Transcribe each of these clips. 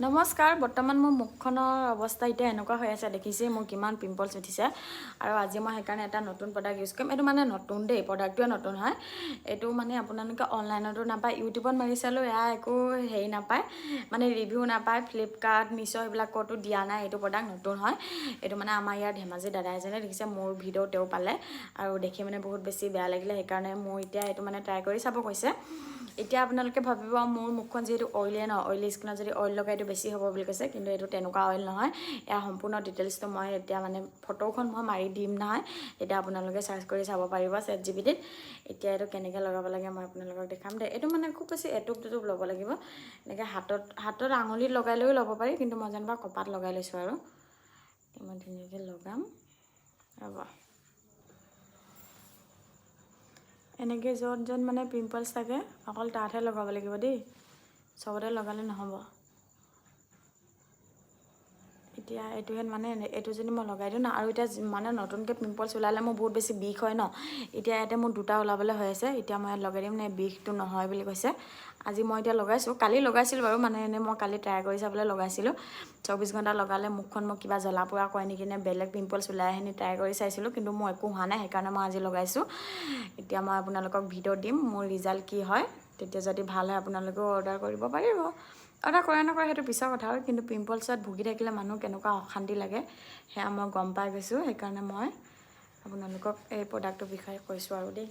নমস্কাৰ বৰ্তমান মোৰ মুখখনৰ অৱস্থা এতিয়া এনেকুৱা হৈ আছে দেখিছে মোৰ কিমান পিম্পলছ উঠিছে আৰু আজি মই সেইকাৰণে এটা নতুন প্ৰডাক্ট ইউজ কৰিম। এইটো মানে নতুন দেই, প্ৰডাক্টটোৱে নতুন হয়। এইটো মানে আপোনালোকে অনলাইনতো নাপায়, ইউটিউবত মাৰি চালেও এয়া একো হেৰি নাপায়, মানে ৰিভিউ নাপায়। ফ্লিপকাৰ্ট, মিছ' এইবিলাক ক'তো দিয়া নাই। এইটো প্ৰডাক্ট নতুন হয়। এইটো মানে আমাৰ ইয়াৰ ধেমাজি দাদা এজনে দেখিছে, মোৰ ভিডিঅ' তেওঁ পালে আৰু দেখি মানে বহুত বেছি বেয়া লাগিলে। সেইকাৰণে মোৰ এতিয়া এইটো মানে ট্ৰাই কৰি চাব কৈছে। এতিয়া আপোনালোকে ভাবিব মোৰ মুখখন যিহেতু অইলিয়ে ন, অইলি স্কিনত যদি অইল লগাই এইটো বেছি হ'ব বুলি কৈছে, কিন্তু এইটো তেনেকুৱা অইল নহয়। এয়া সম্পূৰ্ণ ডিটেইলছটো মই এতিয়া মানে ফটোখন মই মাৰি দিম নহয়, এতিয়া আপোনালোকে চাৰ্চ কৰি চাব পাৰিব ChatGPTত। এতিয়া এইটো কেনেকৈ লগাব লাগে মই আপোনালোকক দেখাম দেই। এইটো মানে খুব বেছি এটুপ দুটুপ ল'ব লাগিব। এনেকৈ হাতত আঙুলিত লগাই লৈও ল'ব পাৰি, কিন্তু মই যেনিবা কপাত লগাই লৈছোঁ আৰু মই ধুনীয়াকৈ লগাম। ৰ'ব, এনেকৈ য'ত য'ত মানে পিম্পলছ থাকে অকল তাতহে লগাব লাগিব দেই, চবতে লগালে নহ'ব। এতিয়া এইটোহে মানে এইটো যদি মই লগাই দিওঁ ন, আৰু এতিয়া মানে নতুনকৈ পিম্পলছ ওলালে মোৰ বহুত বেছি বিষ হয় ন। এতিয়া ইয়াতে মোৰ দুটা ওলাবলৈ হৈ আছে। এতিয়া মই ইয়াত লগাই দিম নে, বিষটো নহয় বুলি কৈছে। আজি মই এতিয়া লগাইছোঁ, কালি লগাইছিলোঁ বাৰু, মানে এনেই মই কালি ট্ৰাই কৰি চাবলৈ লগাইছিলোঁ। 24 ঘণ্টা লগালে মুখখন মোক কিবা জ্বলা পোৰা কৰে নেকি নে বেলেগ পিম্পলছ ওলাই আহেনি ট্ৰাই কৰি চাইছিলোঁ, কিন্তু মোৰ একো হোৱা নাই। সেইকাৰণে মই আজি লগাইছোঁ। এতিয়া মই আপোনালোকক ভিডিঅ' দিম মোৰ ৰিজাল্ট কি হয়। তেতিয়া যদি ভাল হয় আপোনালোকেও অৰ্ডাৰ কৰিব পাৰিব। অৰ্ডাৰ কৰে নকৰে সেইটো পিছৰ কথা আৰু, কিন্তু পিম্পলছত ভুগি থাকিলে মানুহ কেনেকুৱা অশান্তি লাগে সেয়া মই গম পাই গৈছোঁ। সেইকাৰণে মই আপোনালোকক এই প্ৰডাক্টটোৰ বিষয়ে কৈছোঁ আৰু দেই।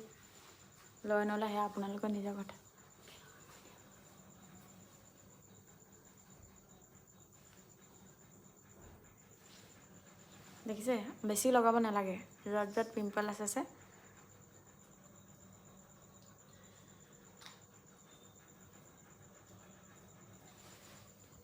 লয় নলয় সেয়া আপোনালোকৰ নিজৰ কথা। দেখিছে, বেছি লগাব নালাগে। য'ত য'ত পিম্পল আছে